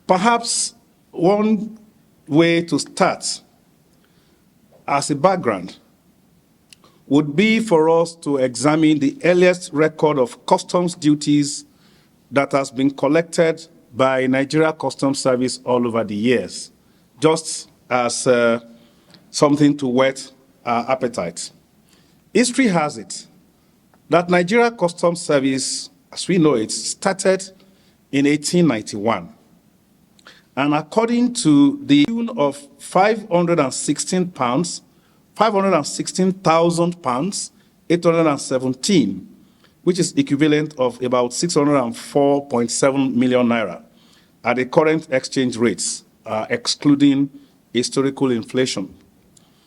Perhaps one way to start as a background would be for us to examine the earliest record of customs duties that has been collected by Nigeria Customs Service all over the years, just as something to whet our appetite. History has it that Nigeria Customs Service, as we know it, started in 1891. And according to the tune of £516, 516,000 pounds, 817, which is equivalent of about 604.7 million naira at the current exchange rates, excluding historical inflation.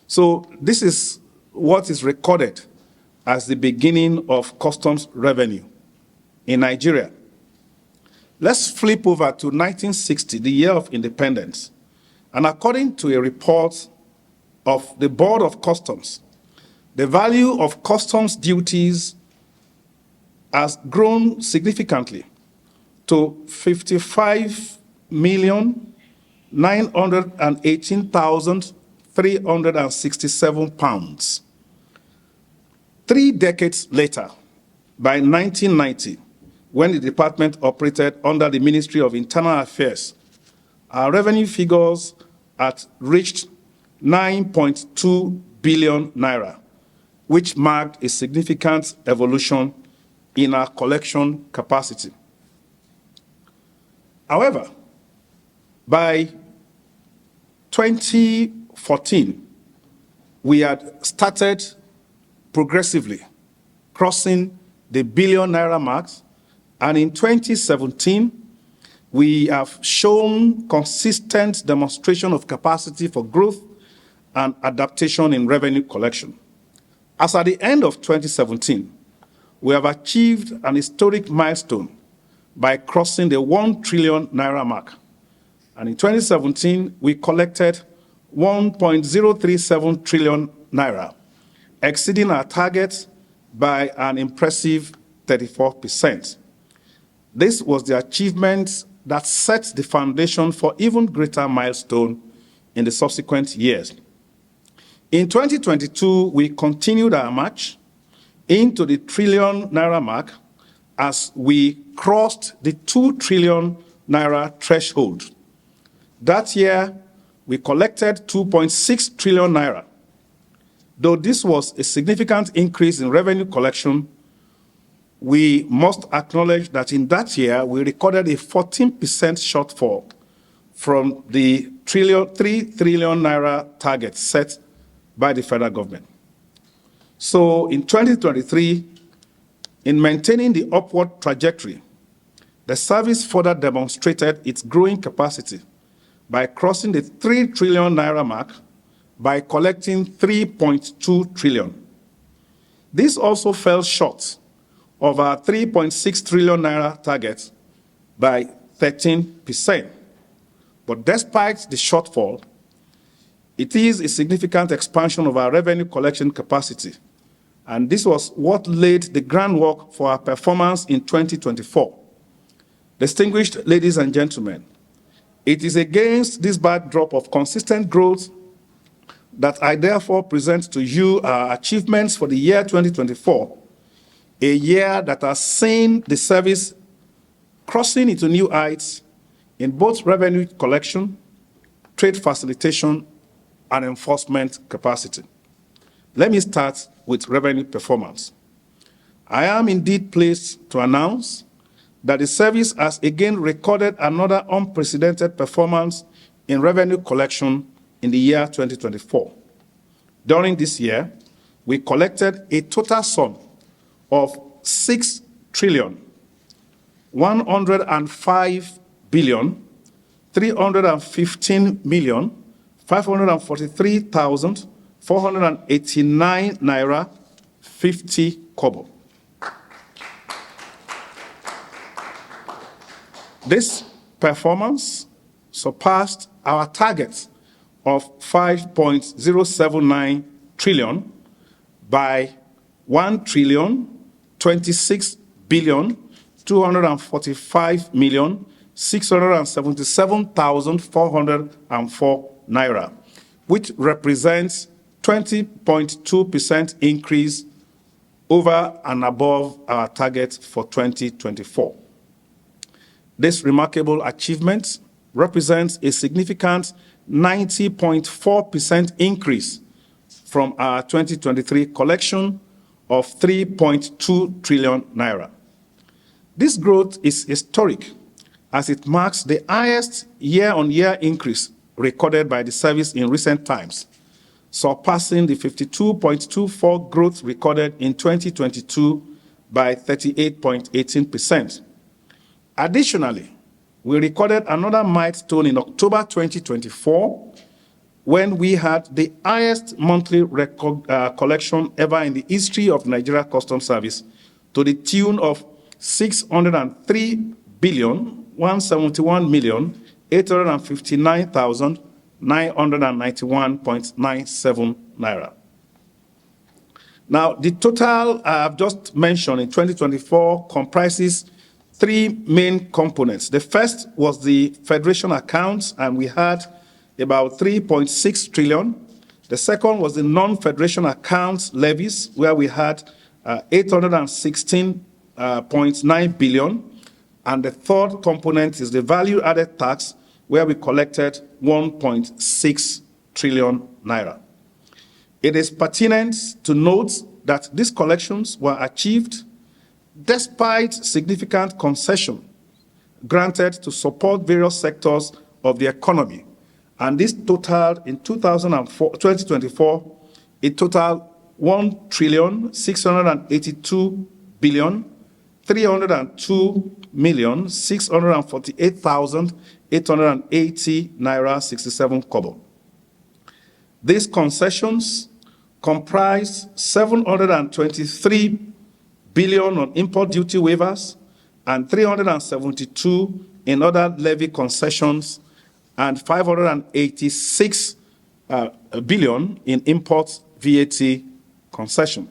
So this is what is recorded as the beginning of customs revenue in Nigeria. Let's flip over to 1960, the year of independence. And according to a report of the Board of Customs, the value of customs duties has grown significantly to 55,918,367 pounds. 3 decades later, by 1990, when the department operated under the Ministry of Internal Affairs, our revenue figures had reached 9.2 billion naira, which marked a significant evolution in our collection capacity. However, by 2014, we had started progressively crossing the billion naira mark, and in 2017, we have shown consistent demonstration of capacity for growth and adaptation in revenue collection. As at the end of 2017, we have achieved an historic milestone by crossing the 1 trillion naira mark. And in 2017, we collected 1.037 trillion naira, exceeding our target by an impressive 34%. This was the achievement that set the foundation for even greater milestone in the subsequent years. In 2022, we continued our march into the trillion naira mark as we crossed the 2 trillion naira threshold. That year, we collected 2.6 trillion naira. Though this was a significant increase in revenue collection, we must acknowledge that in that year, we recorded a 14% shortfall from the 3 trillion naira target set by the federal government. So in 2023, in maintaining the upward trajectory, the service further demonstrated its growing capacity by crossing the 3 trillion naira mark by collecting 3.2 trillion. This also fell short of our 3.6 trillion naira target by 13%. But despite the shortfall, it is a significant expansion of our revenue collection capacity. And this was what laid the groundwork for our performance in 2024. Distinguished ladies and gentlemen, it is against this backdrop of consistent growth that I therefore present to you our achievements for the year 2024, a year that has seen the service crossing into new heights in both revenue collection, trade facilitation, and enforcement capacity. Let me start with revenue performance. I am indeed pleased to announce that the service has again recorded another unprecedented performance in revenue collection in the year 2024. During this year, we collected a total sum of 6 trillion, 105 billion, 315 million, 543,489 naira 50 kobo. This performance surpassed our target of 5.079 trillion by 1 trillion 26 billion 245 million 677,404 naira, which represents 20.2% increase over and above our target for 2024. This remarkable achievement represents a significant 90.4% increase from our 2023 collection of 3.2 trillion naira. This growth is historic as it marks the highest year-on-year increase recorded by the service in recent times, surpassing the 52.24% growth recorded in 2022 by 38.18%. Additionally, we recorded another milestone in October 2024 when we had the highest monthly collection ever in the history of Nigeria Customs Service to the tune of 603,171,859,991.97 naira. Now, the total I have just mentioned in 2024 comprises three main components. The first was the federation accounts, and we had about 3.6 trillion. The second was the non-federation accounts levies, where we had 816.9 billion. And the third component is the value-added tax, where we collected 1.6 trillion naira. It is pertinent to note that these collections were achieved despite significant concession granted to support various sectors of the economy. And this totaled in 2024, it totaled 1,362,302,648,880 naira 67 kobo. These concessions comprise 723 billion on import duty waivers and 372 in other levy concessions and 586 billion in import VAT concession.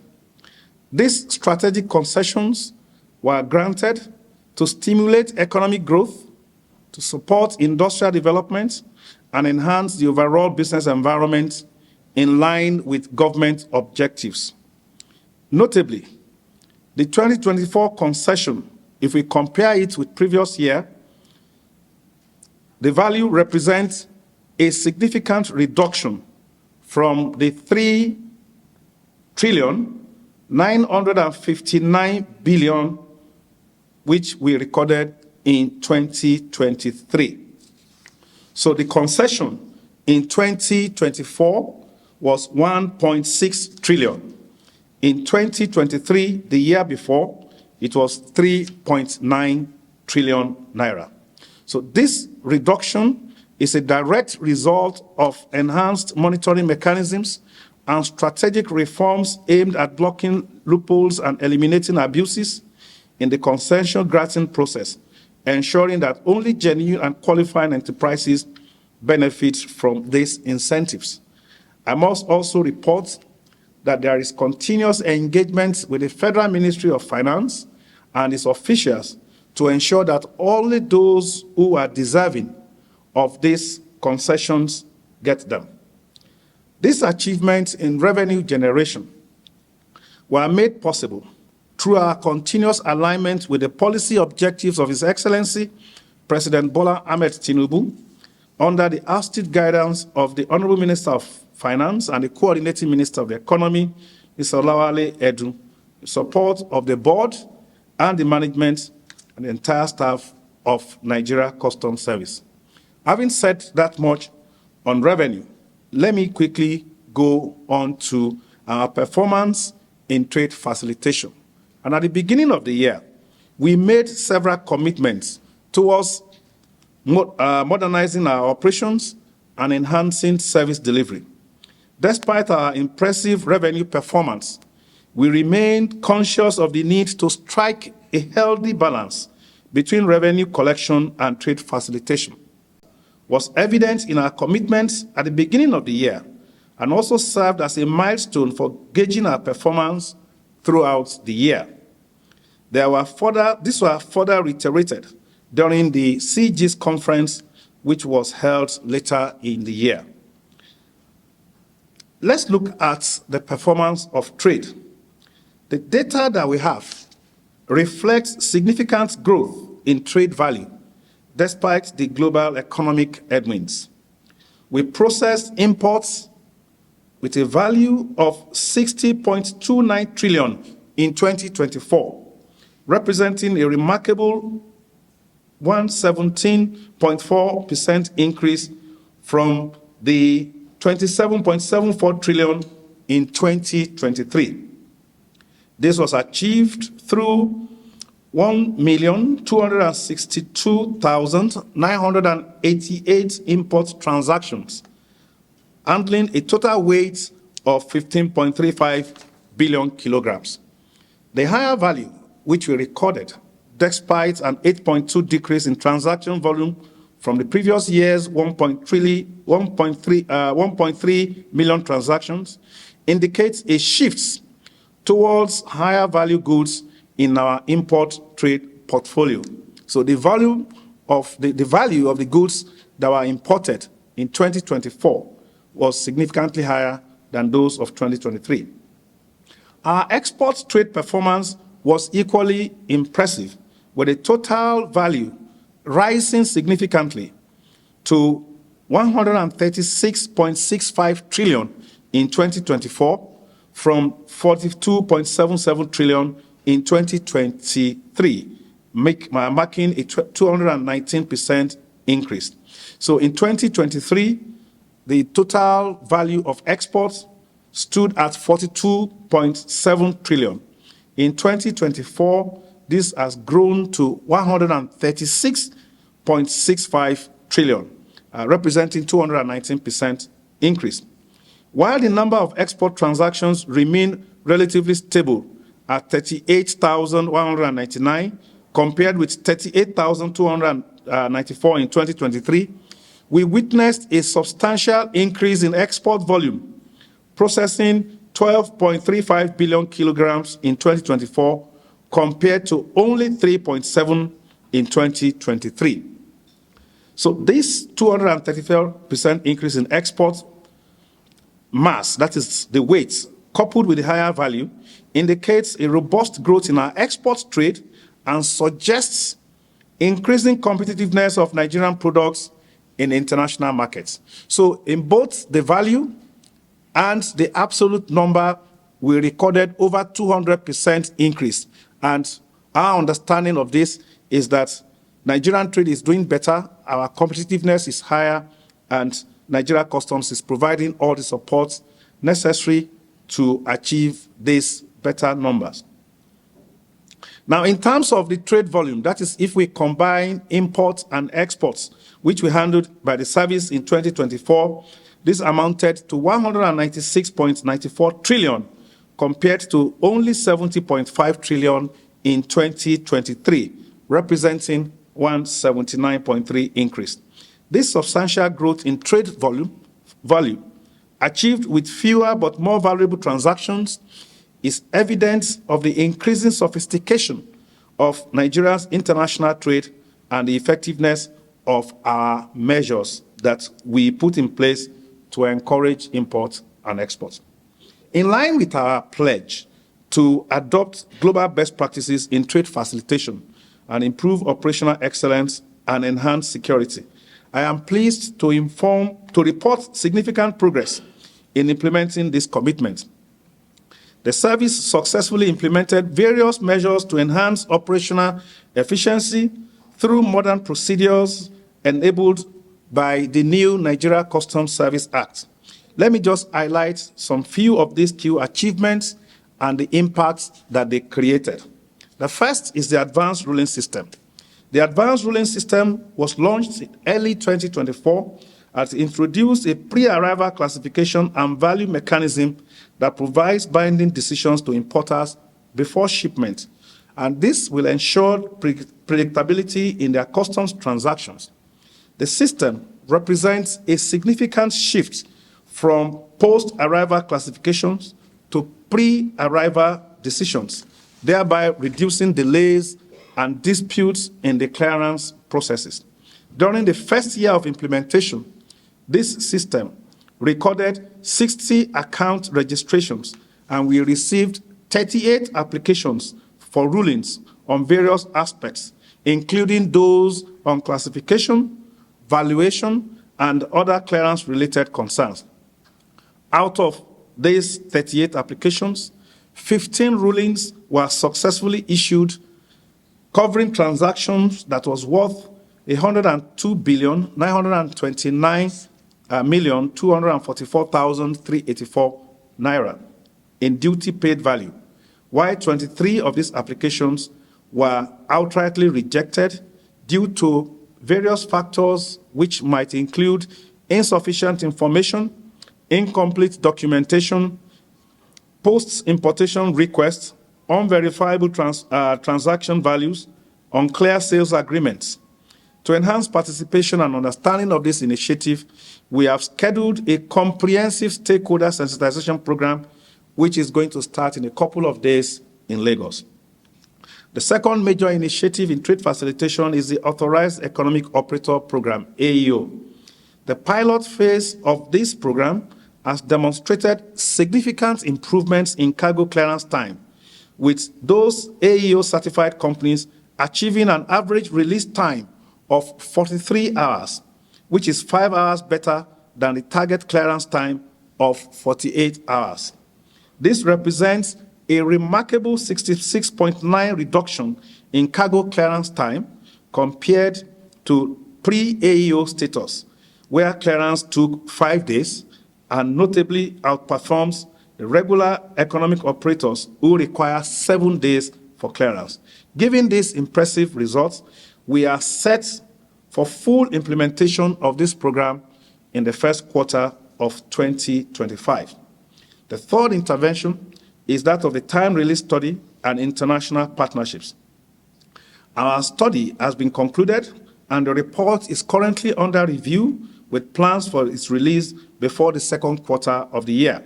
These strategic concessions were granted to stimulate economic growth, to support industrial development, and enhance the overall business environment in line with government objectives. Notably, the 2024 concession, if we compare it with previous year, the value represents a significant reduction from the 3,959 billion which we recorded in 2023. So the concession in 2024 was 1.6 trillion. In 2023, the year before, it was 3.9 trillion naira. So this reduction is a direct result of enhanced monitoring mechanisms and strategic reforms aimed at blocking loopholes and eliminating abuses in the concession granting process, ensuring that only genuine and qualifying enterprises benefit from these incentives. I must also report that there is continuous engagement with the Federal Ministry of Finance and its officials to ensure that only those who are deserving of these concessions get them. These achievements in revenue generation were made possible through our continuous alignment with the policy objectives of His Excellency, President Bola Ahmed Tinubu, under the astute guidance of the Honorable Minister of Finance and the Coordinating Minister of the Economy, Mr. Adewale Edu, the support of the board and the management and the entire staff of Nigeria Customs Service. Having said that much on revenue, let me quickly go on to our performance in trade facilitation. And at the beginning of the year, we made several commitments towards modernizing our operations and enhancing service delivery. Despite our impressive revenue performance, we remained conscious of the need to strike a healthy balance between revenue collection and trade facilitation. Was evident in our commitments at the beginning of the year and also served as a milestone for gauging our performance throughout the year. These were further reiterated during the CG's conference, which was held later in the year. Let's look at the performance of trade. The data that we have reflects significant growth in trade value despite the global economic headwinds. We processed imports with a value of 60.29 trillion in 2024, representing a remarkable 117.4% increase from the 27.74 trillion in 2023. This was achieved through 1,262,988 import transactions, handling a total weight of 15.35 billion kilograms. The higher value, which we recorded, despite an 8.2 decrease in transaction volume from the previous year's 1.3 million transactions, indicates a shift towards higher value goods in our import trade portfolio. So the value of the goods that were imported in 2024 was significantly higher than those of 2023. Our export trade performance was equally impressive, with a total value rising significantly to 136.65 trillion in 2024 from 42.77 trillion in 2023, marking a 219% increase. So in 2023, the total value of exports stood at 42.7 trillion. In 2024, this has grown to 136.65 trillion, representing 219% increase. While the number of export transactions remain relatively stable at 38,199 compared with 38,294 in 2023, we witnessed a substantial increase in export volume, processing 12.35 billion kilograms in 2024 compared to only 3.7 in 2023. So this 234% increase in export mass, that is the weight, coupled with the higher value, indicates a robust growth in our export trade and suggests increasing competitiveness of Nigerian products in international markets. So in both the value and the absolute number, we recorded over 200% increase. And our understanding of this is that Nigerian trade is doing better, our competitiveness is higher, and Nigeria Customs is providing all the support necessary to achieve these better numbers. Now, in terms of the trade volume, that is if we combine imports and exports, which we handled by the service in 2024, this amounted to 196.94 trillion compared to only 70.5 trillion in 2023, representing 179.3% increase. This substantial growth in trade value, achieved with fewer but more valuable transactions, is evidence of the increasing sophistication of Nigeria's international trade and the effectiveness of our measures that we put in place to encourage import and export. In line with our pledge to adopt global best practices in trade facilitation and improve operational excellence and enhance security, I am pleased to report significant progress in implementing this commitment. The service successfully implemented various measures to enhance operational efficiency through modern procedures enabled by the new Nigeria Customs Service Act. Let me just highlight some few of these key achievements and the impacts that they created. The first is the advanced ruling system. The advanced ruling system was launched in early 2024 and introduced a pre-arrival classification and value mechanism that provides binding decisions to importers before shipment. And this will ensure predictability in their customs transactions. The system represents a significant shift from post-arrival classifications to pre-arrival decisions, thereby reducing delays and disputes in the clearance processes. During the first year of implementation, this system recorded 60 account registrations, and we received 38 applications for rulings on various aspects, including those on classification, valuation, and other clearance-related concerns. Out of these 38 applications, 15 rulings were successfully issued, covering transactions that was worth 102,929,244,384 naira in duty paid value, while 23 of these applications were outrightly rejected due to various factors which might include insufficient information, incomplete documentation, post-importation requests, unverifiable transaction values, unclear sales agreements. To enhance participation and understanding of this initiative, we have scheduled a comprehensive stakeholder sensitization program, which is going to start in a couple of days in Lagos. The second major initiative in trade facilitation is the Authorized Economic Operator Program, AEO. The pilot phase of this program has demonstrated significant improvements in cargo clearance time, with those AEO-certified companies achieving an average release time of 43 hours, which is 5 hours better than the target clearance time of 48 hours. This represents a remarkable 66.9% reduction in cargo clearance time compared to pre-AEO status, where clearance took 5 days and notably outperforms the regular economic operators who require 7 days for clearance. Given these impressive results, we are set for full implementation of this program in the first quarter of 2025. The third intervention is that of the time release study and international partnerships. Our study has been concluded, and the report is currently under review with plans for its release before the second quarter of the year.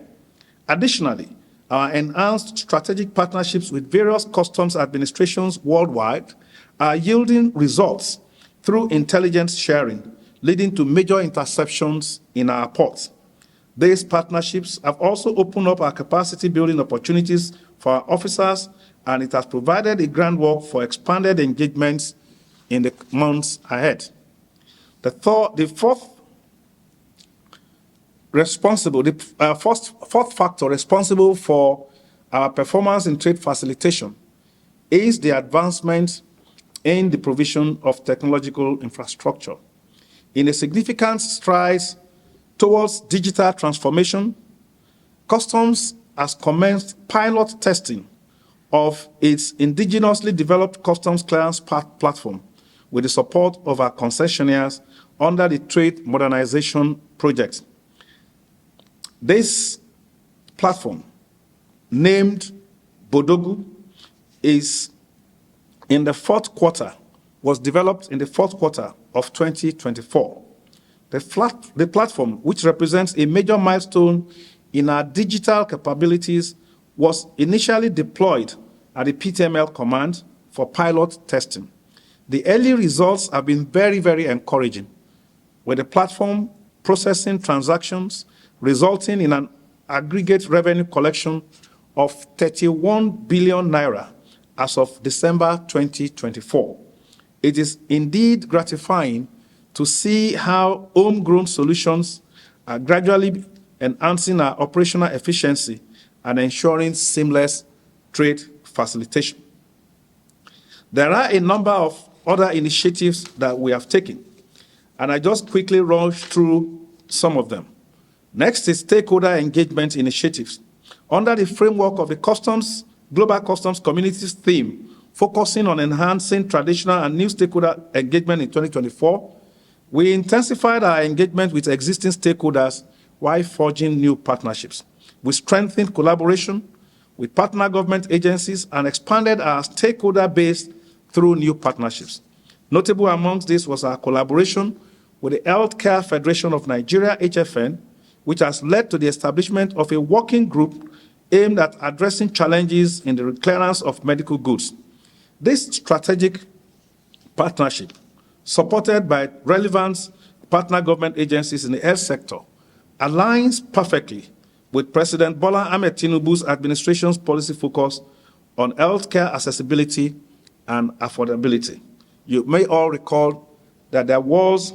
Additionally, our enhanced strategic partnerships with various customs administrations worldwide are yielding results through intelligence sharing, leading to major interceptions in our ports. These partnerships have also opened up our capacity building opportunities for our officers, and it has provided a groundwork for expanded engagements in the months ahead. The fourth factor responsible for our performance in trade facilitation is the advancement in the provision of technological infrastructure. In a significant strides towards digital transformation, Customs has commenced pilot testing of its indigenously developed customs clearance platform with the support of our concessionaires under the Trade Modernization Project. This platform, named Bodogu, was developed in the fourth quarter of 2024. The platform, which represents a major milestone in our digital capabilities, was initially deployed at the PTML command for pilot testing. The early results have been very, very encouraging, with the platform processing transactions resulting in an aggregate revenue collection of 31 billion naira as of December 2024. It is indeed gratifying to see how homegrown solutions are gradually enhancing our operational efficiency and ensuring seamless trade facilitation. There are a number of other initiatives that we have taken, and I just quickly run through some of them. Next is stakeholder engagement initiatives. Under the framework of the Global Customs Communities theme, focusing on enhancing traditional and new stakeholder engagement in 2024, we intensified our engagement with existing stakeholders while forging new partnerships. We strengthened collaboration with partner government agencies and expanded our stakeholder base through new partnerships. Notable amongst this was our collaboration with the Healthcare Federation of Nigeria, HFN, which has led to the establishment of a working group aimed at addressing challenges in the clearance of medical goods. This strategic partnership supported by relevant partner government agencies in the health sector, aligns perfectly with President Bola Ahmed Tinubu's administration's policy focus on healthcare accessibility and affordability. You may all recall that there was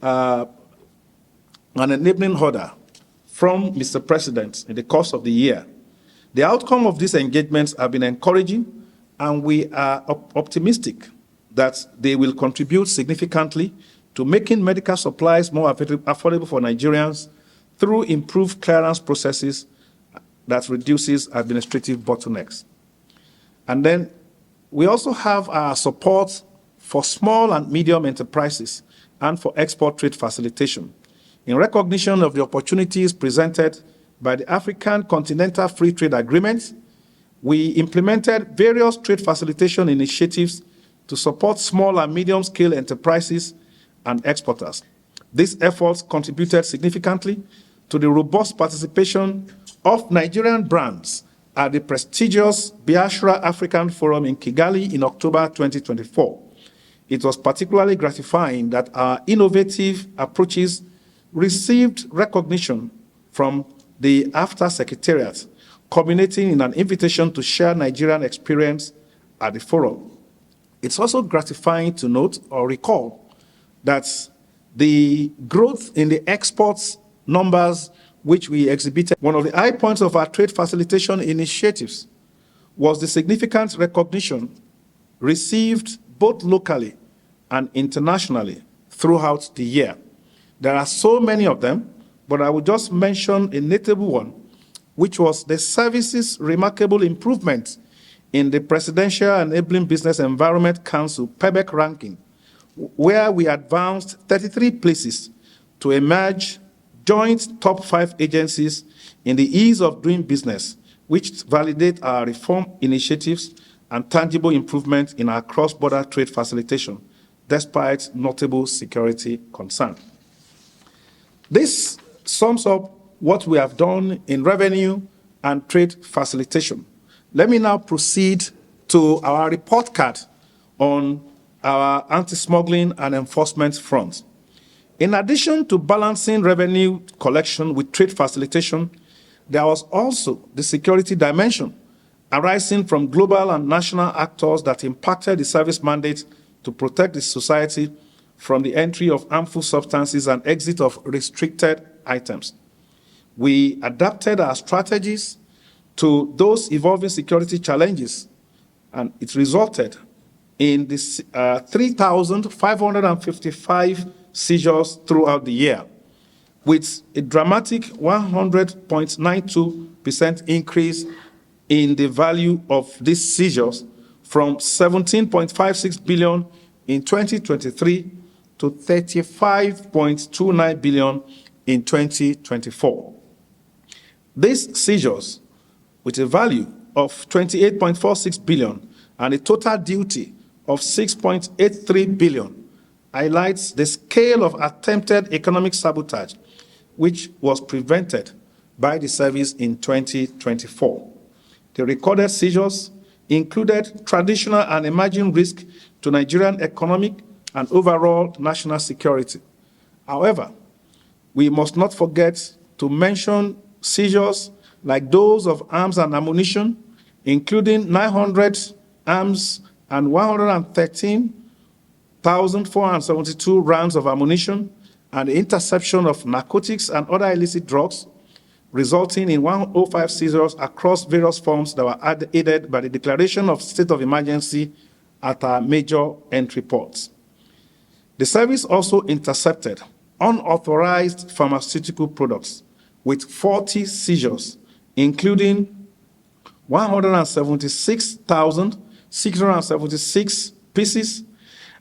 an enabling order from Mr. President in the course of the year. The outcome of these engagements have been encouraging, and we are optimistic that they will contribute significantly to making medical supplies more affordable for Nigerians through improved clearance processes that reduces administrative bottlenecks. And then we also have our support for small and medium enterprises and for export trade facilitation. In recognition of the opportunities presented by the African Continental Free Trade Agreement, we implemented various trade facilitation initiatives to support small and medium-scale enterprises and exporters. These efforts contributed significantly to the robust participation of Nigerian brands at the prestigious Biafra African Forum in Kigali in October 2024. It was particularly gratifying that our innovative approaches received recognition from the AFTA Secretariat, culminating in an invitation to share Nigerian experience at the forum. It's also gratifying to note or recall that the growth in the exports numbers which we exhibited, one of the high points of our trade facilitation initiatives was the significant recognition received both locally and internationally throughout the year. There are so many of them, but I will just mention a notable one, which was the service's remarkable improvement in the Presidential Enabling Business Environment Council PEBEC ranking, where we advanced 33 places to emerge joint top 5 agencies in the ease of doing business, which validate our reform initiatives and tangible improvement in our cross-border trade facilitation, despite notable security concern. This sums up what we have done in revenue and trade facilitation. Let me now proceed to our report card on our anti-smuggling and enforcement front. In addition to balancing revenue collection with trade facilitation, there was also the security dimension arising from global and national actors that impacted the service mandate to protect the society from the entry of harmful substances and exit of restricted items. We adapted our strategies to those evolving security challenges, and it resulted in this 3,555 seizures throughout the year, with a dramatic 100.92% increase in the value of these seizures from 17.56 billion in 2023 to 35.29 billion in 2024. These seizures, with a value of 28.46 billion and a total duty of 6.83 billion, highlights the scale of attempted economic sabotage which was prevented by the service in 2024. The recorded seizures included traditional and emerging risk to Nigerian economic and overall national security. However, we must not forget to mention seizures like those of arms and ammunition, including 900 arms and 113,472 rounds of ammunition, and the interception of narcotics and other illicit drugs, resulting in 105 seizures across various forms that were aided by the declaration of state of emergency at our major entry ports. The service also intercepted unauthorized pharmaceutical products with 40 seizures, including 176,676 pieces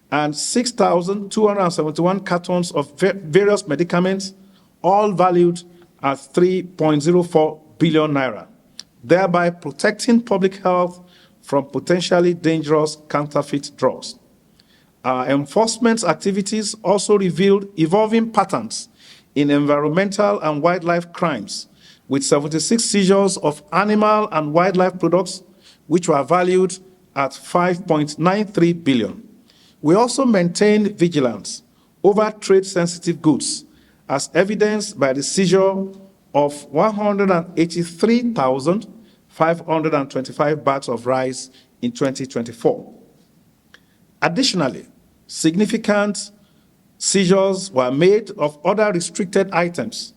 and 6,271 cartons of various medicaments, all valued at 3.04 billion naira, thereby protecting public health from potentially dangerous counterfeit drugs. Our enforcement activities also revealed evolving patterns in environmental and wildlife crimes, with 76 seizures of animal and wildlife products, which were valued at 5.93 billion. We also maintain vigilance over trade-sensitive goods, as evidenced by the seizure of 183,525 bags of rice in 2024. Additionally, significant seizures were made of other restricted items,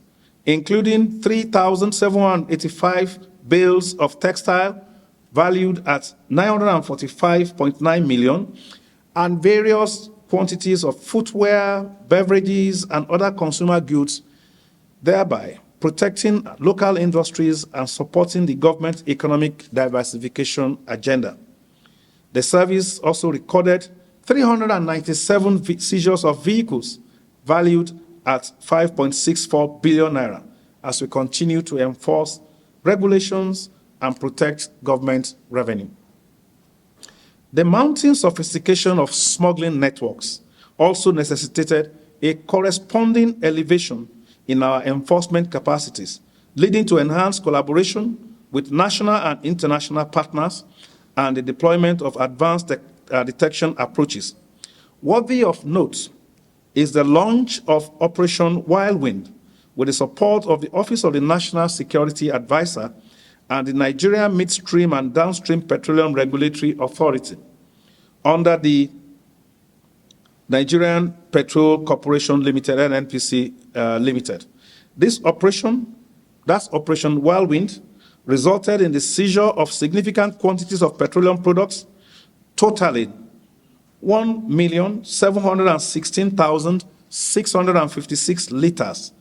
including 3,785 bales of textile valued at 945.9 million, and various quantities of footwear, beverages, and other consumer goods, thereby protecting local industries and supporting the government's economic diversification agenda. The service also recorded 397 seizures of vehicles valued at 5.64 billion naira as we continue to enforce regulations and protect government revenue. The mounting sophistication of smuggling networks also necessitated a corresponding elevation in our enforcement capacities, leading to enhanced collaboration with national and international partners and the deployment of advanced detection approaches. Worthy of note is the launch of Operation Whirlwind with the support of the Office of the National Security Advisor and the Nigeria Midstream and Downstream Petroleum Regulatory Authority under the Nigerian Petrol Corporation Limited, NNPC Limited. This operation, that's Operation Whirlwind, resulted in the seizure of significant quantities of petroleum products, totaling 1,716,656 liters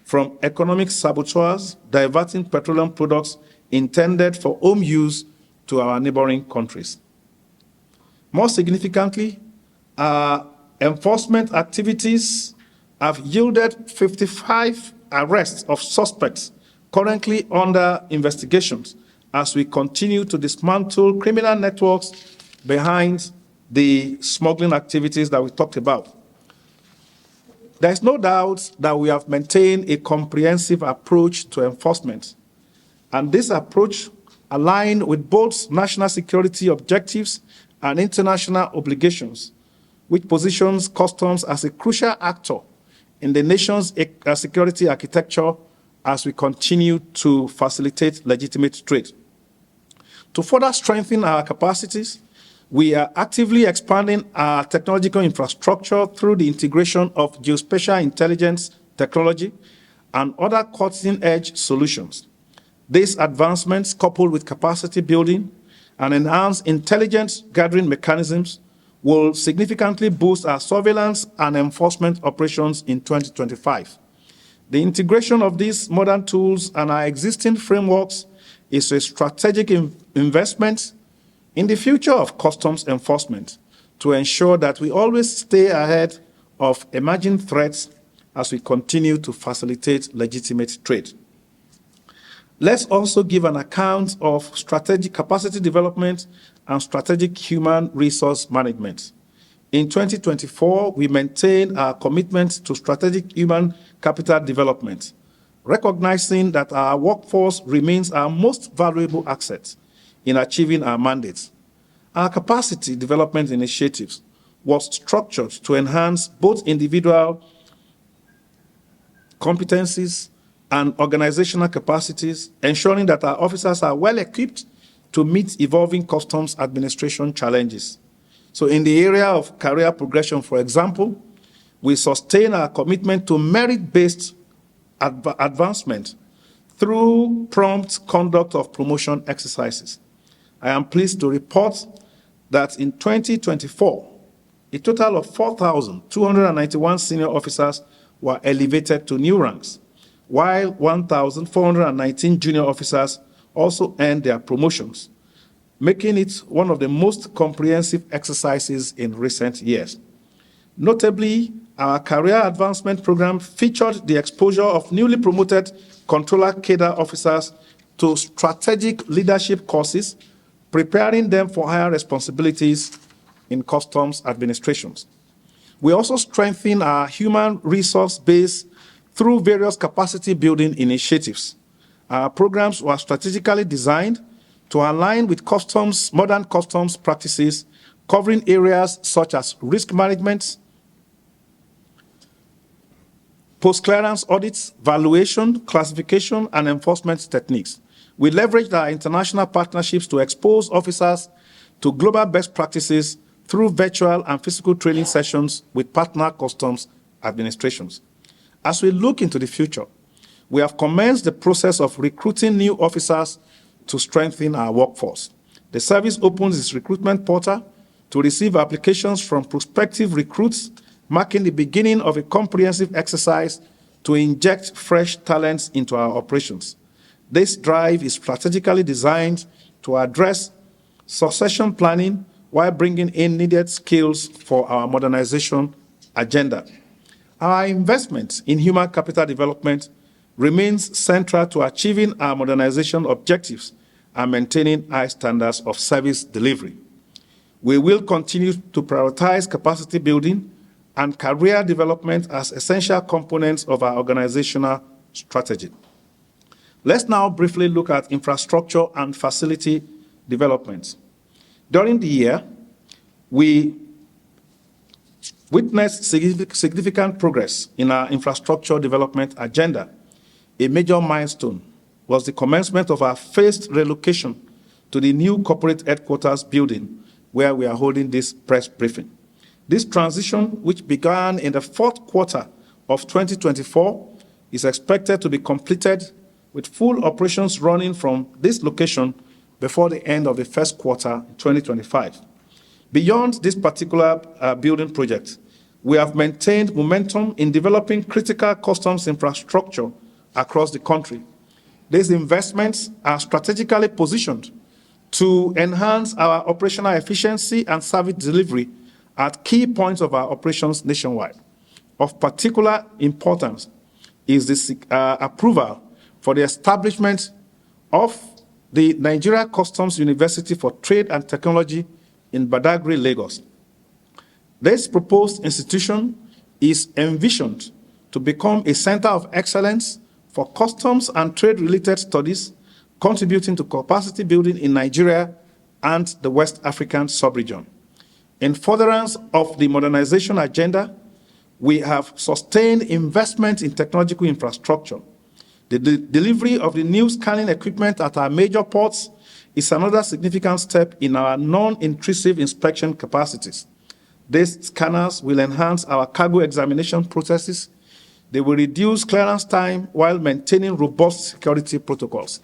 from economic saboteurs diverting petroleum products intended for home use to our neighboring countries. More significantly, our enforcement activities have yielded 55 arrests of suspects currently under investigations as we continue to dismantle criminal networks behind the smuggling activities that we talked about. There is no doubt that we have maintained a comprehensive approach to enforcement, and this approach aligns with both national security objectives and international obligations, which positions customs as a crucial actor in the nation's security architecture as we continue to facilitate legitimate trade. To further strengthen our capacities, we are actively expanding our technological infrastructure through the integration of geospatial intelligence technology and other cutting-edge solutions. These advancements, coupled with capacity building and enhanced intelligence gathering mechanisms, will significantly boost our surveillance and enforcement operations in 2025. The integration of these modern tools and our existing frameworks is a strategic investment in the future of customs enforcement to ensure that we always stay ahead of emerging threats as we continue to facilitate legitimate trade. Let's also give an account of strategic capacity development and strategic human resource management. In 2024, we maintained our commitment to strategic human capital development, recognizing that our workforce remains our most valuable asset in achieving our mandates. Our capacity development initiatives was structured to enhance both individual competencies and organizational capacities, ensuring that our officers are well equipped to meet evolving customs administration challenges. So in the area of career progression, for example, we sustain our commitment to merit-based advancement through prompt conduct of promotion exercises. I am pleased to report that in 2024, a total of 4,291 senior officers were elevated to new ranks, while 1,419 junior officers also earned their promotions, making it one of the most comprehensive exercises in recent years. Notably, our career advancement program featured the exposure of newly promoted controller cadre officers to strategic leadership courses, preparing them for higher responsibilities in customs administrations. We also strengthen our human resource base through various capacity building initiatives. Our programs were strategically designed to align with modern customs practices, covering areas such as risk management, post-clearance audits, valuation, classification, and enforcement techniques. We leveraged our international partnerships to expose officers to global best practices through virtual and physical training sessions with partner customs administrations. As we look into the future, we have commenced the process of recruiting new officers to strengthen our workforce. The service opens its recruitment portal to receive applications from prospective recruits, marking the beginning of a comprehensive exercise to inject fresh talents into our operations. This drive is strategically designed to address succession planning while bringing in needed skills for our modernization agenda. Our investment in human capital development remains central to achieving our modernization objectives and maintaining high standards of service delivery. We will continue to prioritize capacity building and career development as essential components of our organizational strategy. Let's now briefly look at infrastructure and facility development. During the year, we witnessed significant progress in our infrastructure development agenda. A major milestone was the commencement of our phased relocation to the new corporate headquarters building where we are holding this press briefing. This transition, which began in the fourth quarter of 2024, is expected to be completed with full operations running from this location before the end of the first quarter 2025. Beyond this particular building project, we have maintained momentum in developing critical customs infrastructure across the country. These investments are strategically positioned to enhance our operational efficiency and service delivery at key points of our operations nationwide. Of particular importance is the approval for the establishment of the Nigeria Customs University for Trade and Technology in Badagry, Lagos. This proposed institution is envisioned to become a center of excellence for customs and trade-related studies, contributing to capacity building in Nigeria and the West African sub-region. In furtherance of the modernization agenda, we have sustained investment in technological infrastructure. The delivery of the new scanning equipment at our major ports is another significant step in our non-intrusive inspection capacities. These scanners will enhance our cargo examination processes. They will reduce clearance time while maintaining robust security protocols.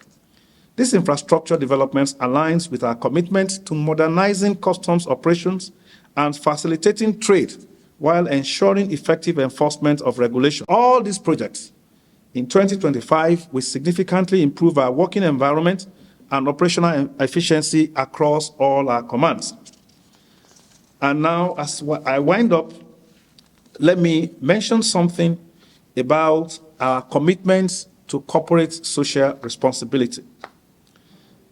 This infrastructure development aligns with our commitment to modernizing customs operations and facilitating trade while ensuring effective enforcement of regulation. All these projects in 2025 will significantly improve our working environment and operational efficiency across all our commands. And now, as I wind up, let me mention something about our commitments to corporate social responsibility.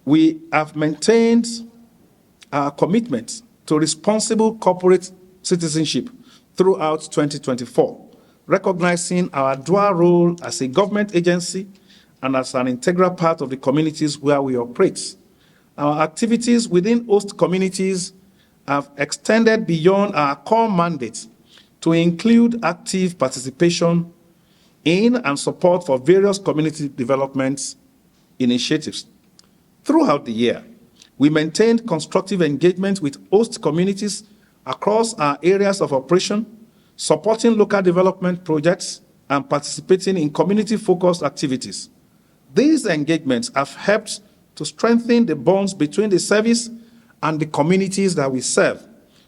We have maintained our commitment to responsible corporate citizenship throughout 2024, recognizing our dual role as a government agency and as an integral part of the communities where we operate. Our activities within host communities have extended beyond our core mandate to include active participation in and support for various community development initiatives. Throughout the year, we maintained constructive engagement with host communities across our areas of operation, supporting local development projects and participating in community-focused activities. These engagements have helped to strengthen the bonds between the service and the communities that we serve,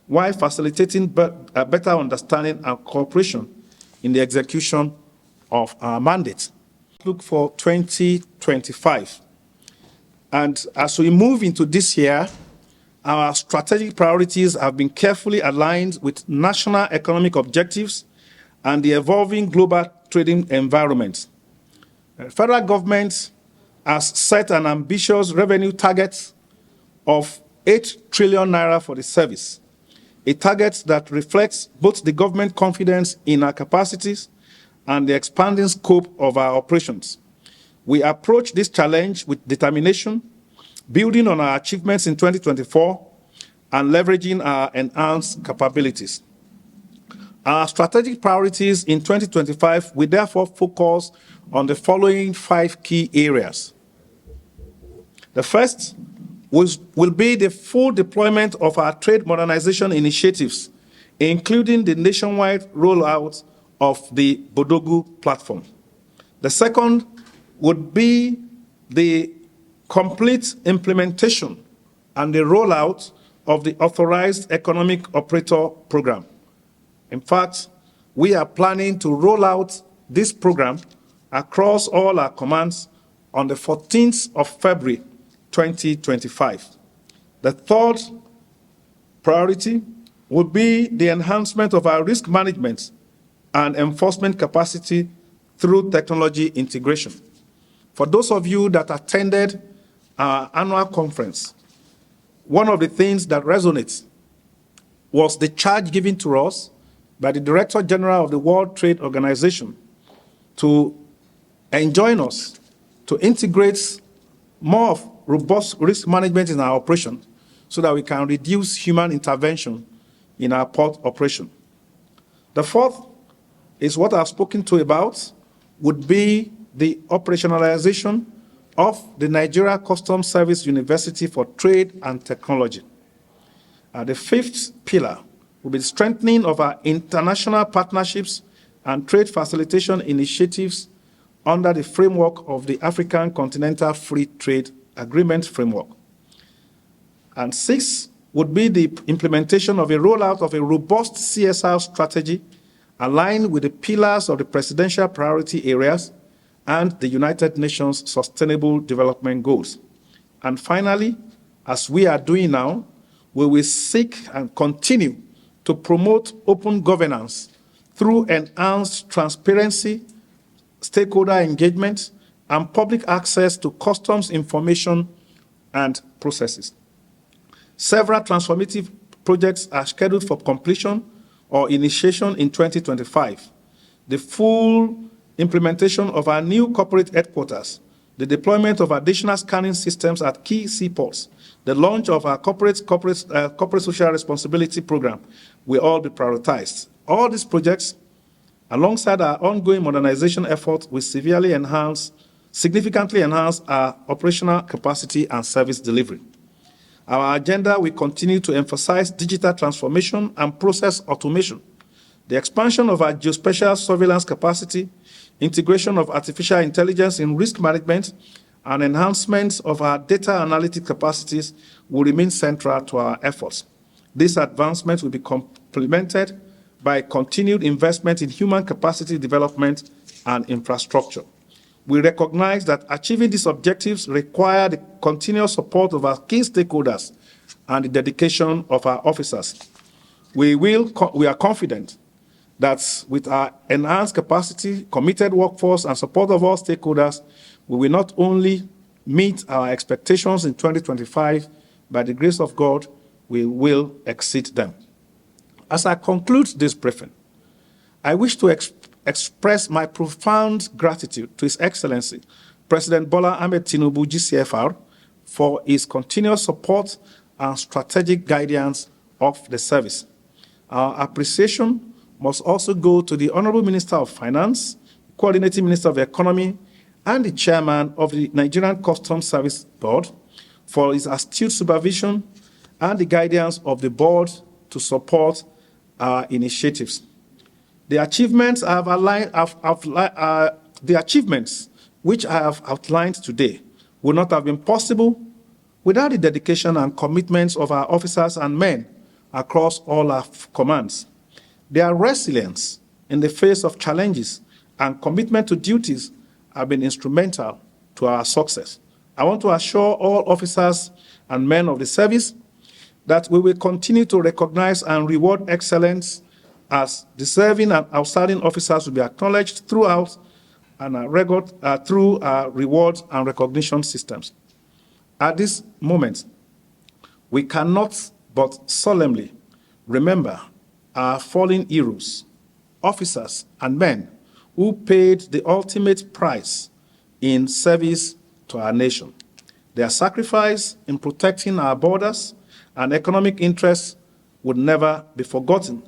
while facilitating a better understanding and cooperation in the execution of our mandate. Look for 2025. And as we move into this year, our strategic priorities have been carefully aligned with national economic objectives and the evolving global trading environment. The federal government has set an ambitious revenue target of 8 trillion naira for the service, a target that reflects both the government confidence in our capacities and the expanding scope of our operations. We approach this challenge with determination, building on our achievements in 2024 and leveraging our enhanced capabilities. Our strategic priorities in 2025 will therefore focus on the following 5 key areas. The first will be the full deployment of our trade modernization initiatives, including the nationwide rollout of the Bodogu platform. The second would be the complete implementation and the rollout of the Authorized Economic Operator Program. In fact, we are planning to roll out this program across all our commands on the 14th of February, 2025. The third priority would be the enhancement of our risk management and enforcement capacity through technology integration. For those of you that attended our annual conference, one of the things that resonates was the charge given to us by the Director General of the World Trade Organization to enjoin us to integrate more of robust risk management in our operation so that we can reduce human intervention in our port operation. The fourth is what I've spoken to about, would be the operationalization of the Nigeria Customs Service University for Trade and Technology. The fifth pillar will be the strengthening of our international partnerships and trade facilitation initiatives under the framework of the African Continental Free Trade Agreement framework. And six would be the implementation of a rollout of a robust CSR strategy aligned with the pillars of the presidential priority areas and the United Nations Sustainable Development Goals. And finally, as we are doing now, we will seek and continue to promote open governance through enhanced transparency, stakeholder engagement, and public access to customs information and processes. Several transformative projects are scheduled for completion or initiation in 2025. The full implementation of our new corporate headquarters, the deployment of additional scanning systems at key seaports, the launch of our corporate social responsibility program will all be prioritized. All these projects, alongside our ongoing modernization efforts, will significantly enhance our operational capacity and service delivery. Our agenda will continue to emphasize digital transformation and process automation, the expansion of our geospatial surveillance capacity, integration of artificial intelligence in risk management, and enhancements of our data analytic capacities will remain central to our efforts. These advancements will be complemented by continued investment in human capacity development and infrastructure. We recognize that achieving these objectives require the continuous support of our key stakeholders and the dedication of our officers. We are confident that with our enhanced capacity, committed workforce, and support of all stakeholders, we will not only meet our expectations in 2025, by the grace of God, we will exceed them. As I conclude this briefing, I wish to express my profound gratitude to His Excellency, President Bola Ahmed Tinubu, GCFR, for his continuous support and strategic guidance of the service. Our appreciation must also go to the Honorable Minister of Finance, Coordinating Minister of the Economy, and the Chairman of the Nigerian Customs Service Board for his astute supervision and the guidance of the board to support our initiatives. The achievements which I have outlined today would not have been possible without the dedication and commitments of our officers and men across all our commands. Their resilience in the face of challenges and commitment to duties have been instrumental to our success. I want to assure all officers and men of the service that we will continue to recognize and reward excellence as deserving and outstanding officers will be acknowledged throughout and through our reward and recognition systems. At this moment, we cannot but solemnly remember our fallen heroes, officers and men who paid the ultimate price in service to our nation. Their sacrifice in protecting our borders and economic interests would never be forgotten,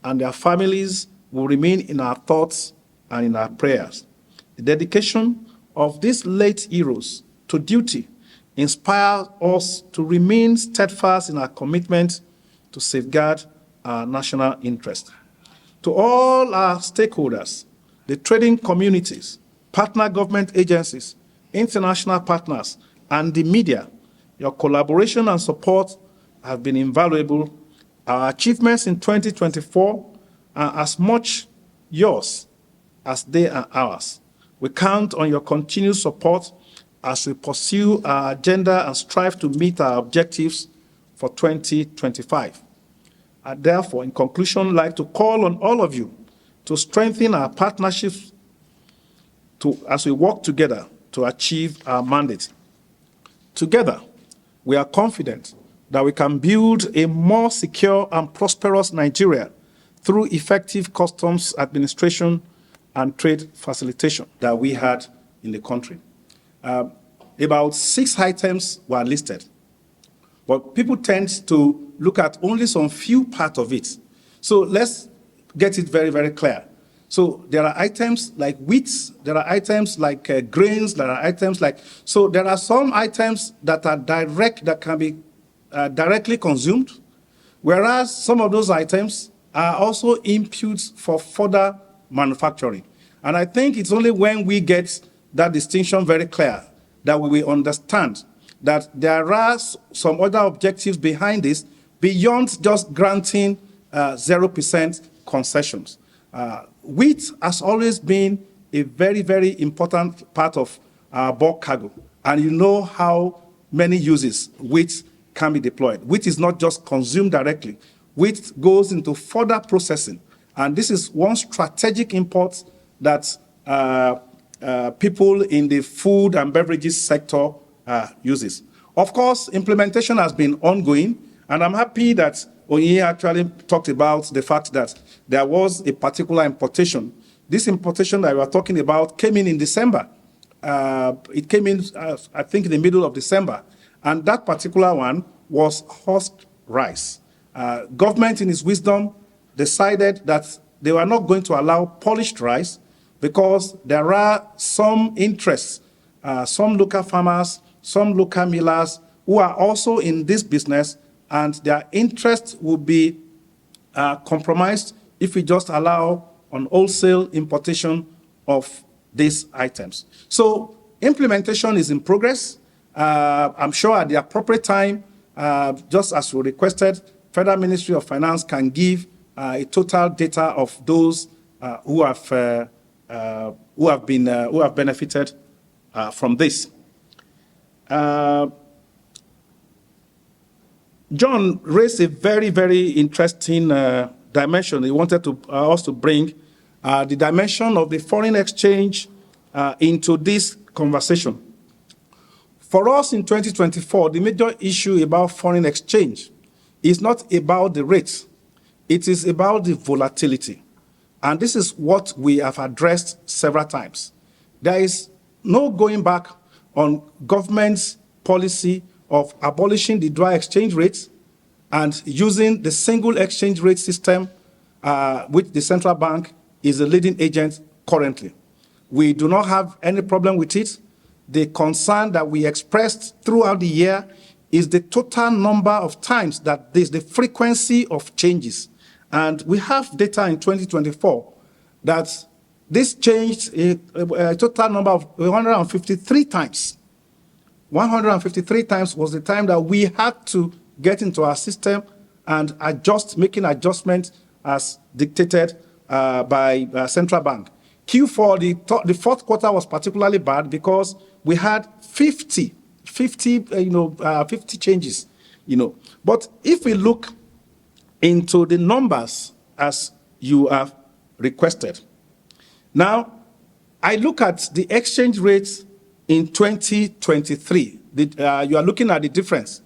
and their families will remain in our thoughts and in our prayers. The dedication of these late heroes to duty inspires us to remain steadfast in our commitment to safeguard our national interest. To all our stakeholders, the trading communities, partner government agencies, international partners, and the media, your collaboration and support have been invaluable. Our achievements in 2024 are as much yours as they are ours. We count on your continued support as we pursue our agenda and strive to meet our objectives for 2025. I therefore, in conclusion, like to call on all of you to strengthen our partnerships as we work together to achieve our mandate. Together, we are confident that we can build a more secure and prosperous Nigeria through effective customs administration and trade facilitation that we had in the country. About 6 items were listed, but people tend to look at only some few parts of it. So let's get it very, very clear. So there are items like wheat, there are items like grains, there are items like, so there are some items that are direct, that can be directly consumed, whereas some of those items are also inputs for further manufacturing. And I think it's only when we get that distinction very clear that we will understand that there are some other objectives behind this beyond just granting 0% concessions. Wheat has always been a very, very important part of bulk cargo. And you know how many uses wheat can be deployed. Wheat is not just consumed directly. Wheat goes into further processing. And this is one strategic import that people in the food and beverages sector uses. Of course, implementation has been ongoing, and I'm happy that Onyi actually talked about the fact that there was a particular importation. This importation that we are talking about came in December. It came in, I think, in the middle of December, and that particular one was husked rice. Government, in its wisdom, decided that they were not going to allow polished rice because there are some interests, some local farmers, some local millers who are also in this business, and their interest will be compromised if we just allow on wholesale importation of these items. So implementation is in progress. I'm sure at the appropriate time, just as we requested, Federal Ministry of Finance can give a total data of those who have benefited from this. John raised a very, very interesting dimension. He wanted us to bring the dimension of the foreign exchange into this conversation. For us in 2024, the major issue about foreign exchange is not about the rates. It is about the volatility. And this is what we have addressed several times. There is no going back on government's policy of abolishing the dry exchange rates and using the single exchange rate system, which the central bank is a leading agent currently. We do not have any problem with it. The concern that we expressed throughout the year is the total number of times that there's the frequency of changes. And we have data in 2024 that this changed a total number of 153 times. 153 times was the time that we had to get into our system and making adjustments as dictated by central bank. Q4, the fourth quarter was particularly bad because we had 50 changes, But if we look into the numbers as you have requested, now I look at the exchange rates in 2023. You are looking at the difference.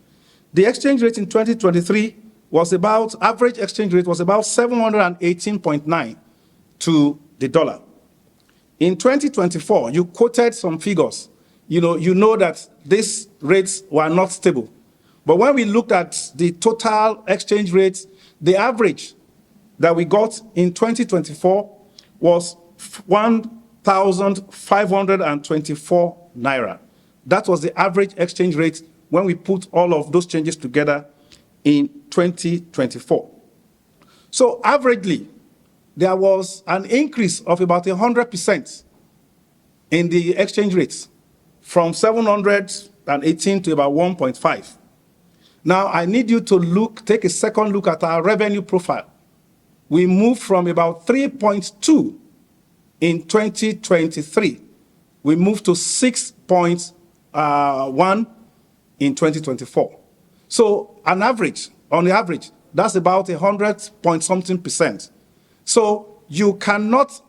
The exchange rate in 2023 was average exchange rate was about 718.9 to the dollar. In 2024, you quoted some figures. You know that these rates were not stable. But when we looked at the total exchange rates, the average that we got in 2024 was 1,524 naira. That was the average exchange rate when we put all of those changes together in 2024. So averagely, there was an increase of about 100% in the exchange rates from 718 to about 1.5. Now, I need you to take a second look at our revenue profile. We moved from about 3.2 in 2023. We moved to 6.1 in 2024. So on the average, that's about 100-point-something%. So you cannot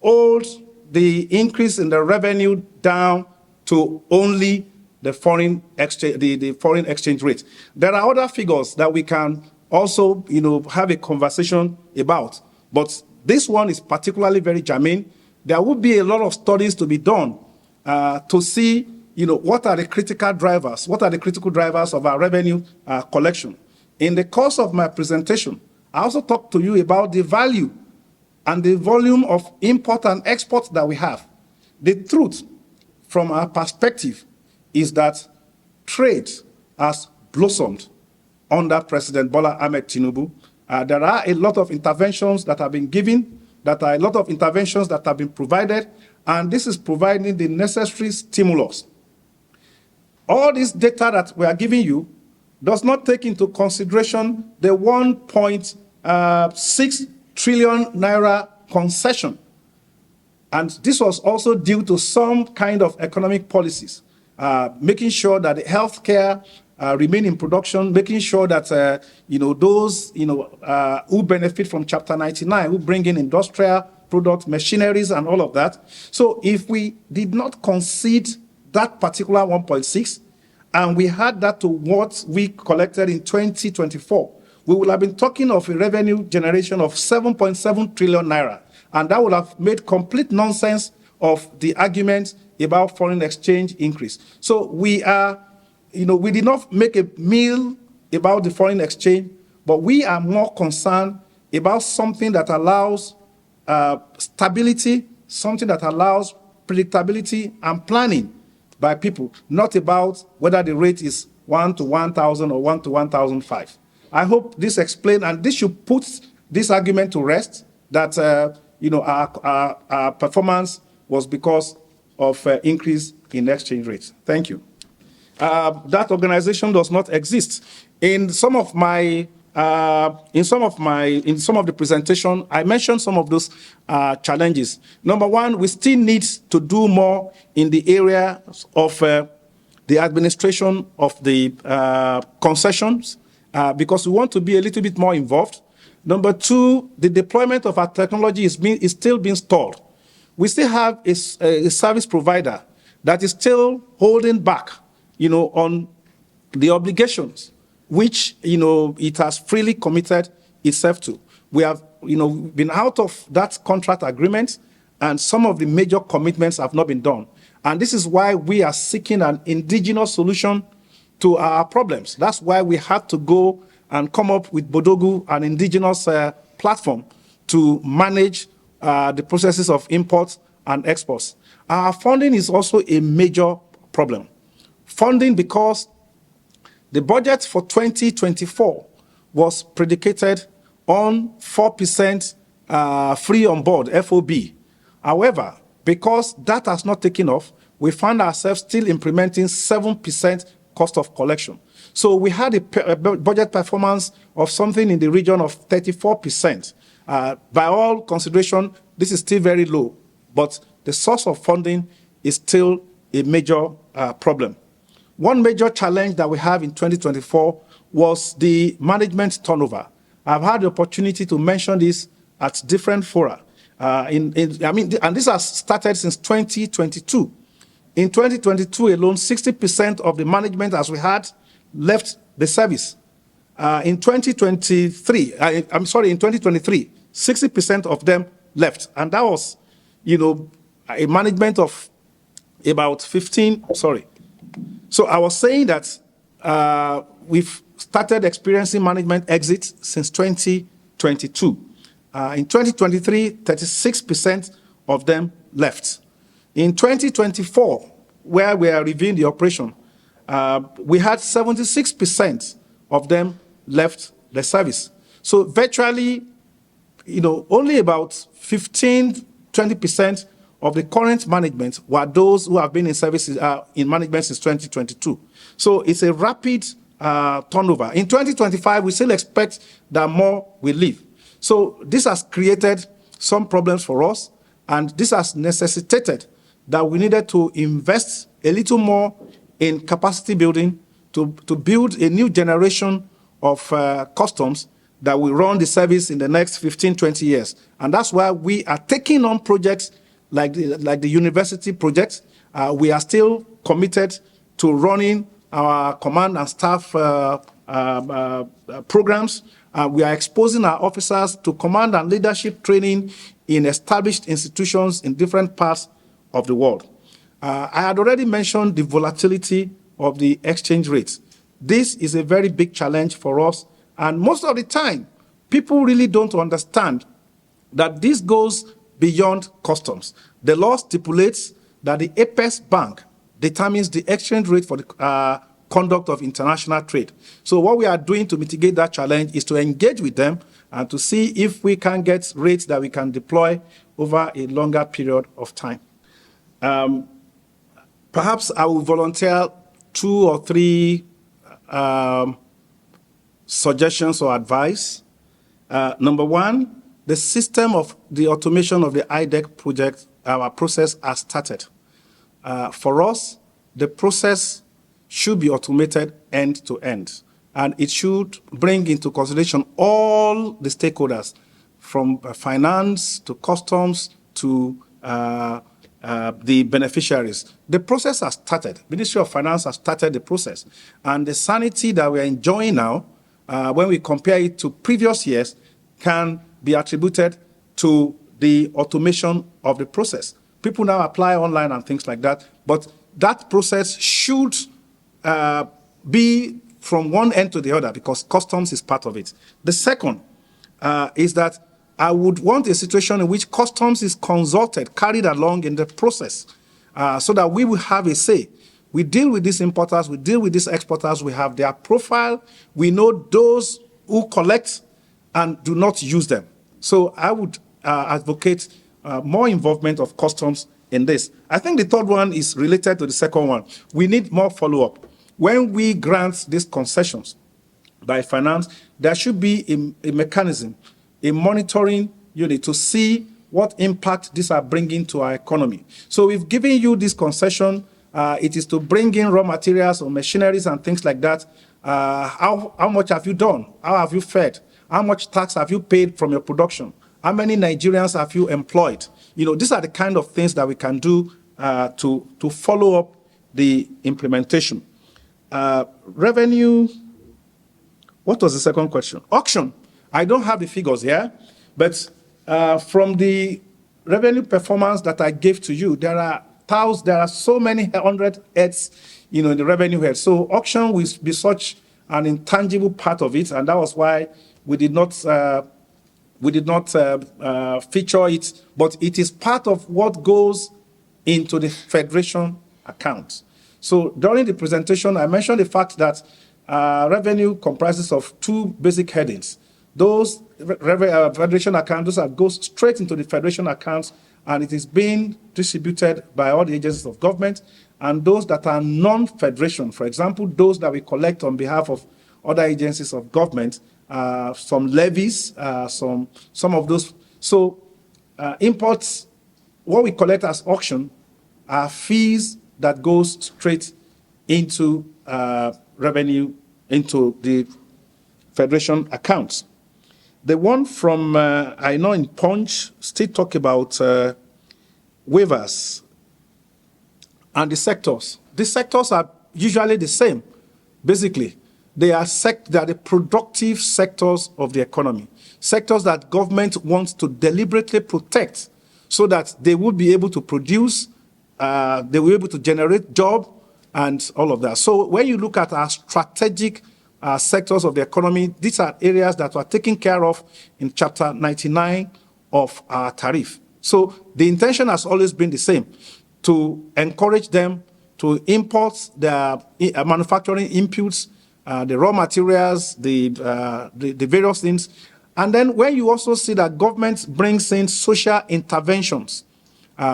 hold the increase in the revenue down to only the foreign exchange rate. There are other figures that we can also, have a conversation about, but this one is particularly very germane. There will be a lot of studies to be done to see, what are the critical drivers, what are the critical drivers of our revenue collection. In the course of my presentation, I also talked to you about the value and the volume of import and export that we have. The truth, from our perspective, is that trade has blossomed under President Bola Ahmed Tinubu. There are a lot of interventions that have been given, that are a lot of interventions that have been provided, and this is providing the necessary stimulus. All this data that we are giving you does not take into consideration the 1.6 trillion naira concession. And this was also due to some kind of economic policies, making sure that the healthcare remain in production, making sure that those who benefit from Chapter 99, who bring in industrial products, machineries, and all of that. So if we did not concede that particular 1.6, and we had that to what we collected in 2024, we would have been talking of a revenue generation of 7.7 trillion naira. And that would have made complete nonsense of the argument about foreign exchange increase. So we did not make a meal about the foreign exchange, but we are more concerned about something that allows stability, something that allows predictability and planning by people, not about whether the rate is 1 to 1,000 or 1 to 1,005. I hope this explains, and this should put this argument to rest, that our performance was because of increase in exchange rates. Thank you. That organization does not exist. In some of the presentation, I mentioned some of those challenges. Number one, we still need to do more in the area of the administration of the concessions, because we want to be a little bit more involved. Number two, the deployment of our technology is still being stalled. We still have a service provider that is still holding back, on the obligations which, it has freely committed itself to. We have, been out of that contract agreement, and some of the major commitments have not been done. And this is why we are seeking an indigenous solution to our problems. That's why we had to go and come up with Bodogu, an indigenous platform to manage the processes of imports and exports. Our funding is also a major problem. Funding, because the budget for 2024 was predicated on 4% free on board, FOB. However, because that has not taken off, we find ourselves still implementing 7% cost of collection. So we had a budget performance of something in the region of 34%. By all consideration, this is still very low, but the source of funding is still a major problem. One major challenge that we have in 2024 was the management turnover. I've had the opportunity to mention this at different fora. And this has started since 2022. In 2022 alone, 60% of the management as we had left the service. In 2023, 60% of them left. And that was, a management of about 15, So I was saying that we've started experiencing management exits since 2022. In 2023, 36% of them left. In 2024, where we are reviewing the operation, we had 76% of them left the service. So virtually, only about 15-20% of the current management were those who have been in services in management since 2022. So it's a rapid turnover. In 2025, we still expect that more will leave. So this has created some problems for us, and this has necessitated that we needed to invest a little more in capacity building to build a new generation of customs that will run the service in the next 15-20 years. And that's why we are taking on projects like the university project. We are still committed to running our command and staff programs. We are exposing our officers to command and leadership training in established institutions in different parts of the world. I had already mentioned the volatility of the exchange rates. This is a very big challenge for us, and most of the time, people really don't understand that this goes beyond customs. The law stipulates that the Apex Bank determines the exchange rate for the conduct of international trade. So what we are doing to mitigate that challenge is to engage with them and to see if we can get rates that we can deploy over a longer period of time. Perhaps I will volunteer 2 or 3 suggestions or advice. Number 1, the system of the automation of the IDEC project, our process has started. For us, the process should be automated end to end, and it should bring into consideration all the stakeholders, from finance to customs to the beneficiaries. The process has started. Ministry of Finance has started the process, and the sanity that we're enjoying now, when we compare it to previous years, can be attributed to the automation of the process. People now apply online and things like that, but that process should be from one end to the other, because customs is part of it. The second is that I would want a situation in which customs is consulted, carried along in the process, so that we will have a say. We deal with these importers, we deal with these exporters, we have their profile, we know those who collect and do not use them. So I would advocate more involvement of customs in this. I think the third one is related to the second one. We need more follow-up. When we grant these concessions by finance, there should be a mechanism, a monitoring unit to see what impact these are bringing to our economy. So we've given you this concession. It is to bring in raw materials or machineries and things like that. How much have you done? How have you fed? How much tax have you paid from your production? How many Nigerians have you employed? These are the kind of things that we can do to follow up the implementation. Revenue, what was the second question? Auction. I don't have the figures here, but from the revenue performance that I gave to you, there are so many hundred heads, in the revenue head. So auction will be such an intangible part of it, and that was why we did not feature it, but it is part of what goes into the federation account. So during the presentation, I mentioned the fact that revenue comprises of 2 basic headings. Those federation accounts that go straight into the federation accounts, and it is being distributed by all the agencies of government, and those that are non-federation, for example, those that we collect on behalf of other agencies of government, some levies, some of those. So imports, what we collect as auction are fees that goes straight into revenue, into the federation accounts. The one from, I know in Punch, still talk about waivers and the sectors. The sectors are usually the same, basically. They are the productive sectors of the economy, sectors that government wants to deliberately protect so that they will be able to produce, they will be able to generate job and all of that. So when you look at our strategic sectors of the economy. These are areas that were taken care of in Chapter 99 of our tariff. So the intention has always been the same, to encourage them to import their manufacturing inputs, the raw materials, the various things. And then when you also see that government brings in social interventions,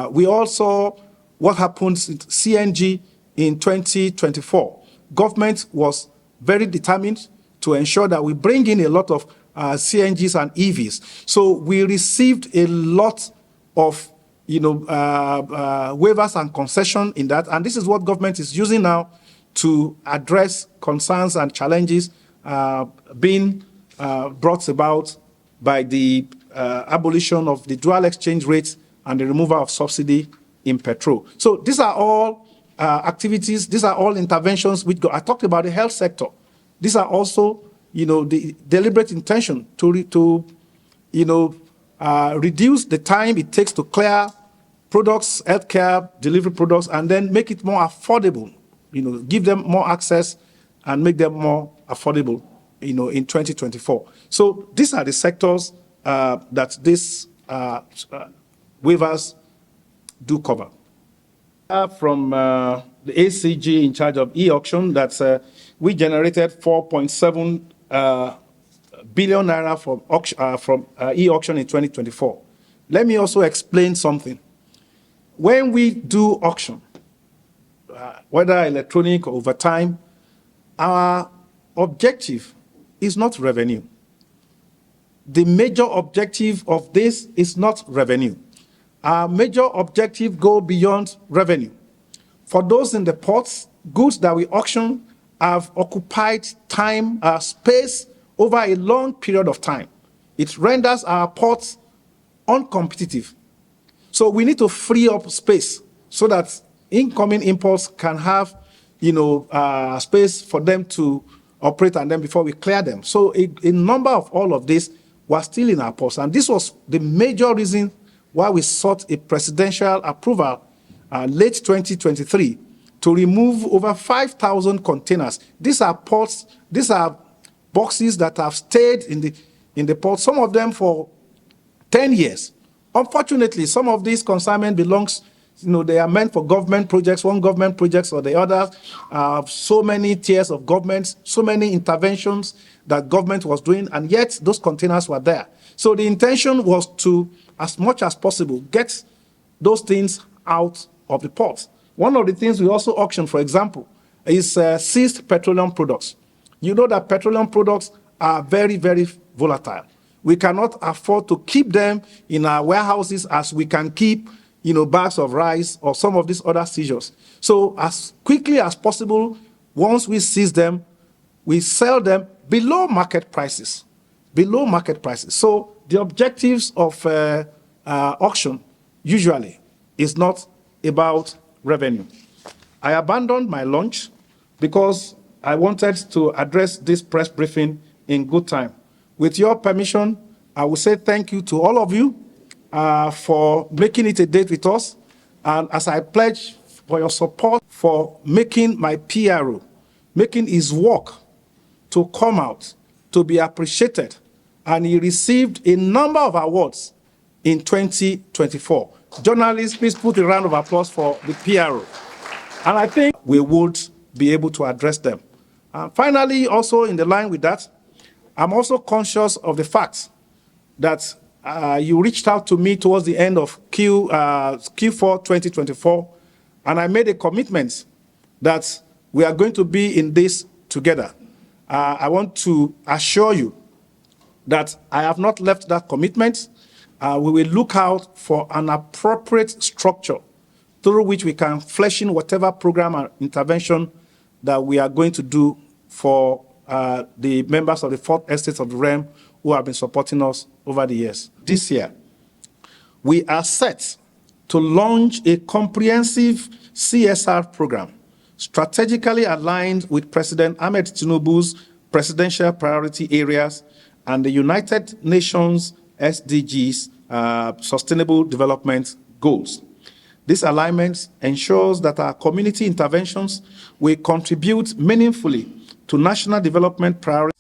we also, what happens with CNG in 2024, government was very determined to ensure that we bring in a lot of CNGs and EVs. So we received a lot of waivers and concession in that, and this is what government is using now to address concerns and challenges being brought about by the abolition of the dual exchange rates and the removal of subsidy in petrol. So these are all activities, these are all interventions which go. I talked about the health sector. These are also, the deliberate intention to reduce the time it takes to clear products, healthcare delivery products, and then make it more affordable. Give them more access and make them more affordable, in 2024. So these are the sectors that these waivers do cover. From the ACG in charge of e-auction, that we generated 4.7 billion naira from e-auction in 2024. Let me also explain something. When we do auction, whether electronic or over time, our objective is not revenue. The major objective of this is not revenue. Our major objective goes beyond revenue. For those in the ports, goods that we auction have occupied time, space over a long period of time. It renders our ports uncompetitive. So we need to free up space so that incoming imports can have, space for them to operate, and then before we clear them. So a number of all of this was still in our ports, and this was the major reason why we sought a presidential approval late 2023 to remove over 5,000 containers. These are ports, these are boxes that have stayed in the port, some of them for 10 years. Unfortunately, some of these consignment belongs, they are meant for government projects, one government projects or the other. So many tiers of governments, so many interventions that government was doing, and yet those containers were there. So the intention was to, as much as possible, get those things out of the port. One of the things we also auction, for example, is seized petroleum products. You know that petroleum products are very, very volatile. We cannot afford to keep them in our warehouses as we can keep, bags of rice or some of these other seizures. So as quickly as possible, once we seize them, we sell them below market prices. Below market prices. So the objectives of auction usually is not about revenue. I abandoned my lunch because I wanted to address this press briefing in good time. With your permission, I will say thank you to all of you for making it a date with us. And as I pledge for your support for making my PRO, making his work to come out, to be appreciated. And he received a number of awards in 2024. Journalists, please put a round of applause for the PRO. And I think we would be able to address them. Finally, also in the line with that, I'm also conscious of the fact that you reached out to me towards the end of Q4 2024, and I made a commitment that we are going to be in this together. I want to assure you that I have not left that commitment. We will look out for an appropriate structure through which we can flesh in whatever program or intervention that we are going to do for the members of the fourth estate of the realm who have been supporting us over the years. This year, we are set to launch a comprehensive CSR program strategically aligned with President Ahmed Tinubu's presidential priority areas and the United Nations SDGs, Sustainable Development Goals. This alignment ensures that our community interventions will contribute meaningfully to national development priorities